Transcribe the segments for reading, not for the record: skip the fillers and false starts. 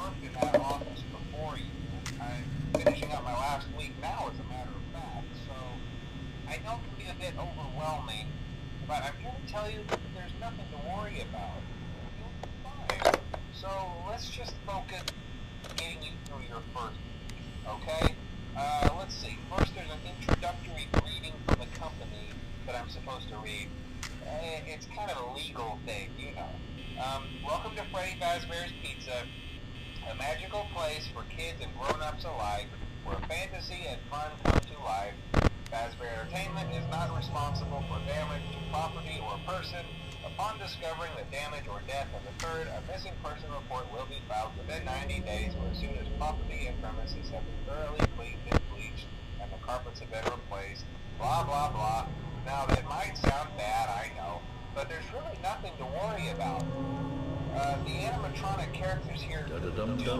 worked in that office before you. I'm finishing up my last week now, as a matter of fact, so I know it can be a bit overwhelming, but I'm here to tell you that there's nothing to worry about. You'll be fine. So let's just focus on getting you through your first week, okay? Let's see. First, there's an introductory greeting from the company that I'm supposed to read. It's kind of a legal thing, you know. Welcome to Freddy Fazbear's Pizza, a magical place for kids and grown-ups alike, where fantasy and fun come to life. Fazbear Entertainment is not responsible for damage to property or person. Upon discovering that damage or death has occurred, a missing person report will be filed within 90 days or as soon as property and premises have been thoroughly cleaned and bleached and the carpets have been replaced. Blah, blah, blah. Now, that might sound bad, I know, but there's really nothing to worry about. The animatronic characters here do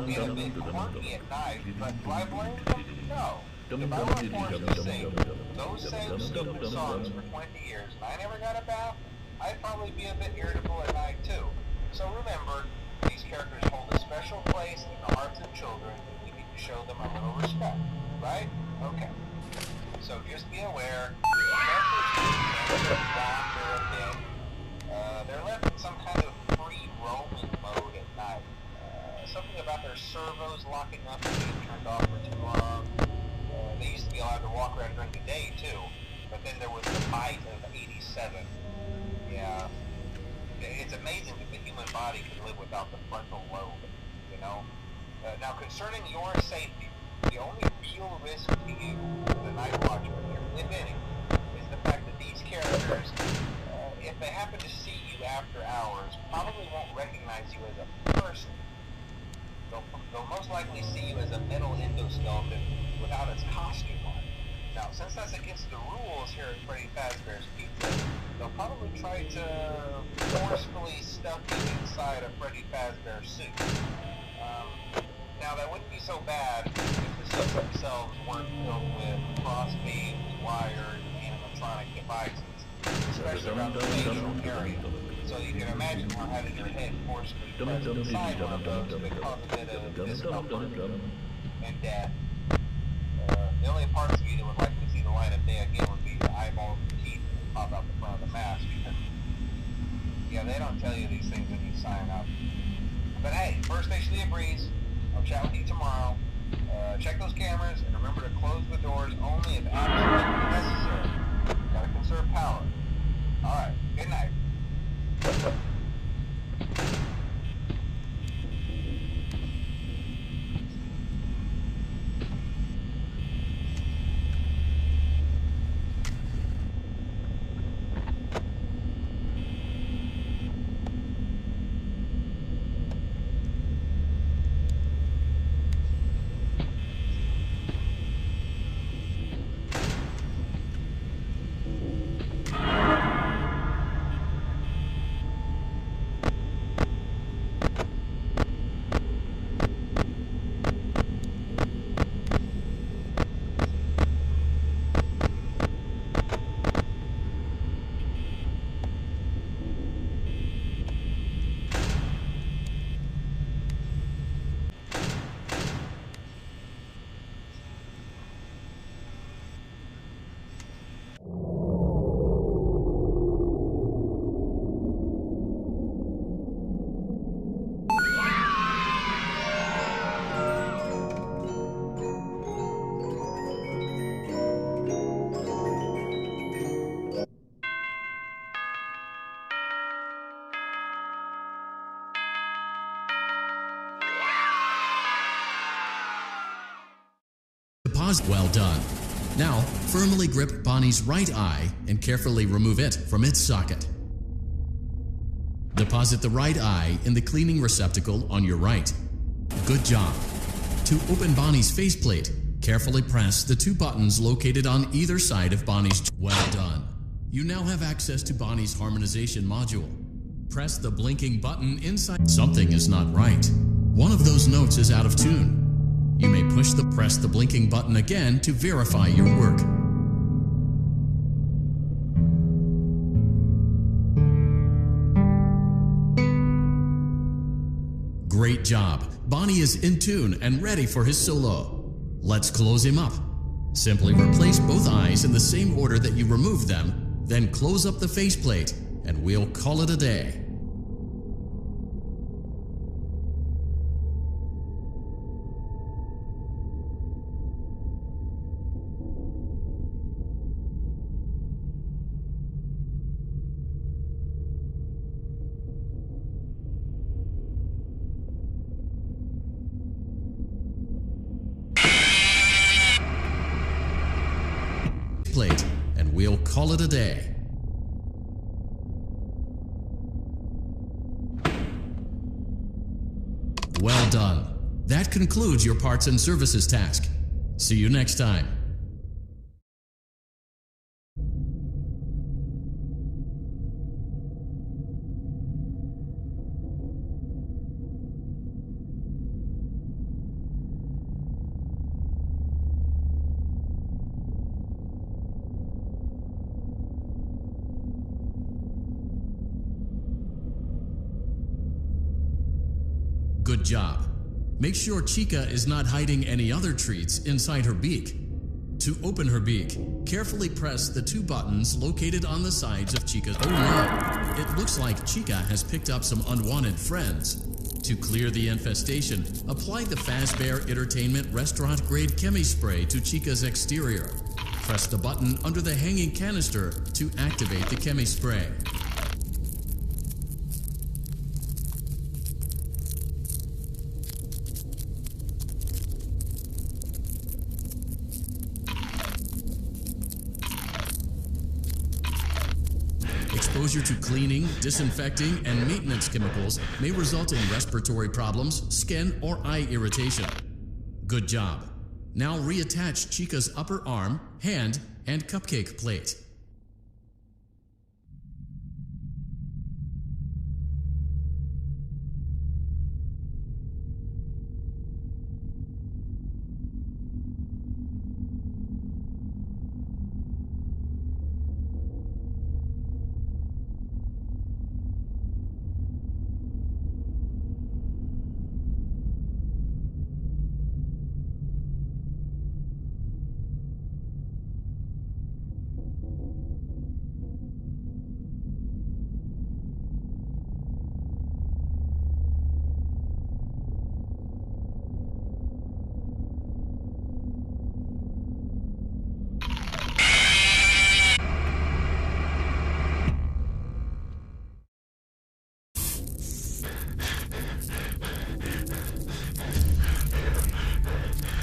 get a bit quirky at night, but do I blame them? No. If I were forced to sing those same stupid songs for 20 years and I never got a bath, I'd probably be a bit irritable at night too. So remember, these characters hold a special place in the hearts of children and we need to show them a little respect, right? Okay. So just be aware, characters wander a bit. They're left in some kind of free roaming mode at night. Something about their servos locking up and being turned off for too long. They used to be allowed to walk around during the day too, but then there was the bite of 87. Yeah, it's amazing that the human body can live without the frontal lobe, you know? Now, concerning your safety, the only real risk to you, the Night Watcher here, if any, is the fact that these characters, if they happen to see you after hours, probably won't recognize you as a person. They'll most likely see you as a metal endoskeleton without its costume on. Now, since that's against the rules here at Freddy Fazbear's Pizza, they'll probably try to forcefully stuff you inside a Freddy Fazbear suit. Now, that wouldn't be so bad if the suits themselves weren't filled with cross beams, wires, and animatronic devices, especially around the facial area. So you can imagine how having your head forcefully pressed inside one of those could cause a bit of discomfort and death. The only parts of you that would like to see the light of day again would be the eyeballs and teeth that pop out the front of the mask. Yeah, they don't tell you these things when you sign up. But hey, first station of the breeze. I'll chat with you tomorrow. Check those cameras and remember to close the doors only if absolutely necessary. Gotta conserve power. Alright, good night. Well done. Now, firmly grip Bonnie's right eye and carefully remove it from its socket. Deposit the right eye in the cleaning receptacle on your right. Good job. To open Bonnie's faceplate, carefully press the two buttons located on either side of Bonnie's. Well done. You now have access to Bonnie's harmonization module. Press the blinking button inside. Something is not right. One of those notes is out of tune. You may press the blinking button again to verify your work. Great Great job. Bonnie is in tune and ready for his solo. Let's close him up. Simply replace both eyes in the same order that you removed them, then close up the faceplate, and we'll call it a day. Plate, and we'll call it a day. Well done. That concludes your parts and services task. See you next time. Good job. Make sure Chica is not hiding any other treats inside her beak. To open her beak, carefully press the two buttons located on the sides of Chica's... Oh no! It looks like Chica has picked up some unwanted friends. To clear the infestation, apply the Fazbear Entertainment Restaurant Grade Chemi Spray to Chica's exterior. Press the button under the hanging canister to activate the Chemi Spray. Exposure to cleaning, disinfecting, and maintenance chemicals may result in respiratory problems, skin, or eye irritation. Good job. Now reattach Chica's upper arm, hand, and cupcake plate.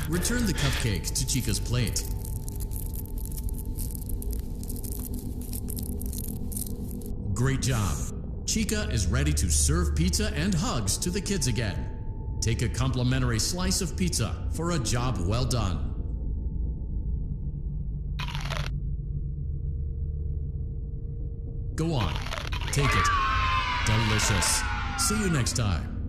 Return the cupcake to Chica's plate. Great job. Chica is ready to serve pizza and hugs to the kids again. Take a complimentary slice of pizza for a job well done. Go on. Take it. Delicious. See you next time.